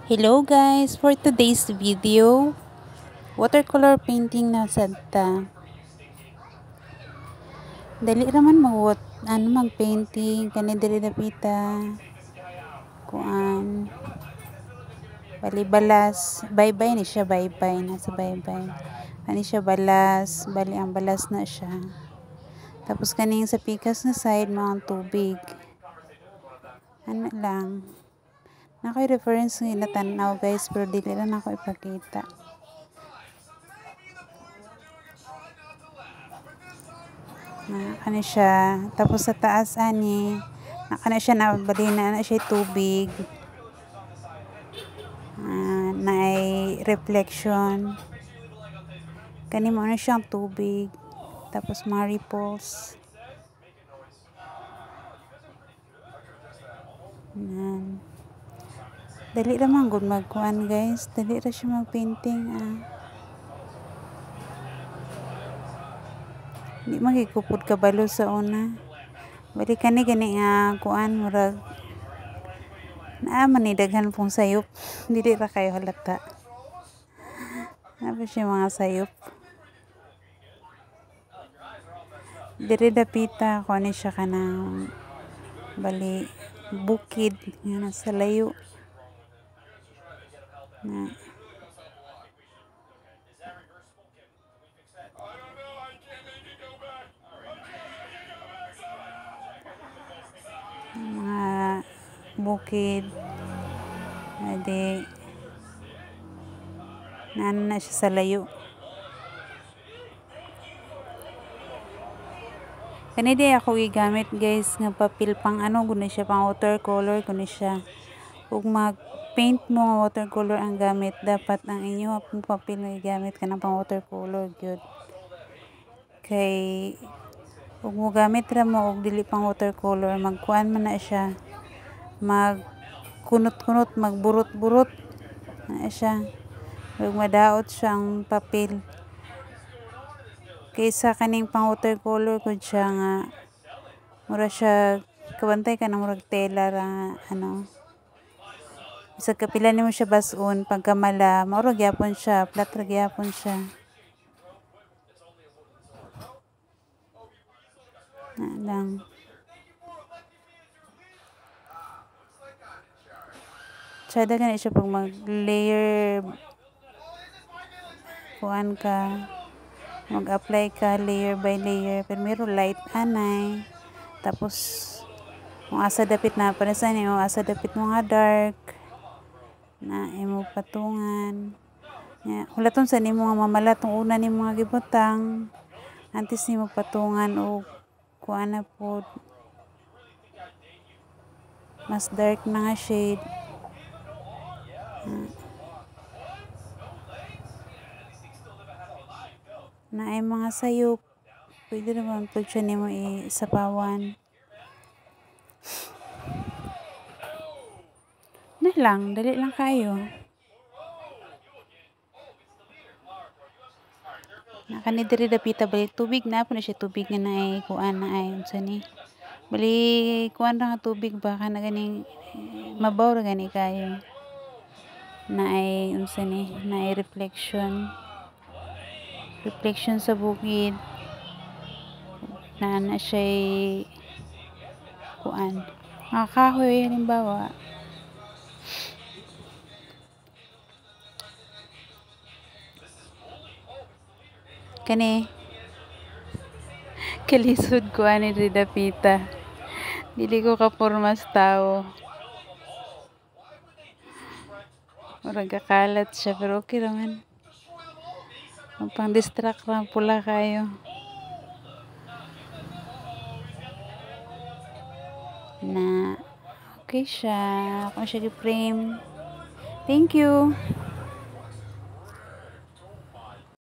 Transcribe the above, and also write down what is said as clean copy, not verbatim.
Hello guys, for today's video, watercolor painting na sadta. Dali raman mag-painting kani diri dapita. Kuan bali-balas, baybay ni siya, baybay nasa baybay. Ani siya balas, bali ang balas na siya. Tapos kaning sa pikas na side mga tubig. Ano lang. Nakoy reference nga natanaw guys, pero dili lang ako ipakita. Ano siya. Tapos sa taas ani, nakana siya nabali na siya tubig. Na ay reflection. Kani mo na siyang tubig. Tapos mga ripples. Dali naman gud magkuan guys. Dali ra siya mag-painting. Di magikupod kabalo sa una. Bali kani gani nga kuan murag man ni daghan pong sayop. Dili ra kayo halata. Ano siya mga sayop. Diri dapita ko ni siya kanang bali bukid nga nasa layo. Na mga bukid ade na siya sa layo. Kani di ako gigamit guys nga papel pang guna siya pang watercolor kuno siya. Ug mag-paint mo nga watercolor ang gamit, dapat ang inyo pang papel nga gigamit kanang pang watercolor gyud. Kay ug mo gamit ra mo og dili pang watercolor, magkuan man na siya. Magkunot-kunot, magburot-burot na siya. Ug madaot siyang papel. Kaysa kaning pang watercolor kun siya nga mura siya kabantay ka na murag tela ra sa kapila nimo siya bas-on pagkamala mao ra gyapon siya, flat ra gyapon siya. Na lang. Tsada gani siya pag mag-layer kuan ka, mag-apply ka layer by layer. Primero light anay. Tapos kung asa dapit na panasan niyo, asa dapit mo nga dark na imo patungan. Hulaton sa nimo nga mamalat ang una nimo nga gibutang. Antes nimo patungan og kuan na pod mas dark na nga shade. Na ay mga sayop. Pwede naman po siya nimo isapawan. Na lang, dali lang kayo. Nakani diri dapita balik tubig na po na siya tubig nga naay kuan na ay unsa ni. Bali kuan ra nga tubig baka na ganing mabaw ra gani kayo. Naay unsa ni, naay reflection sa bukid. Na siya kuan. Kahoy halimbawa. Kani kalisod ko ani diri dapita. Dili ko kapormas tao. Murag kakalat siya pero okay raman. Pang distract lang pula kayo. Na okay siya. Ako siya gi-frame. Thank you.